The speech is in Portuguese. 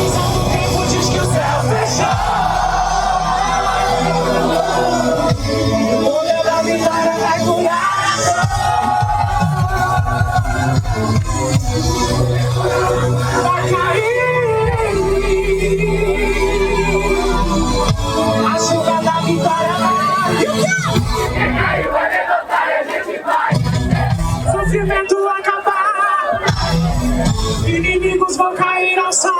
O tempo diz que o céu fechou. O poder da vitória vai curar a dor. Vai cair. A chuva da vitória vai. Quem caiu vai levantar e a gente vai. Sofrimento acabar. Inimigos vão cair ao sol.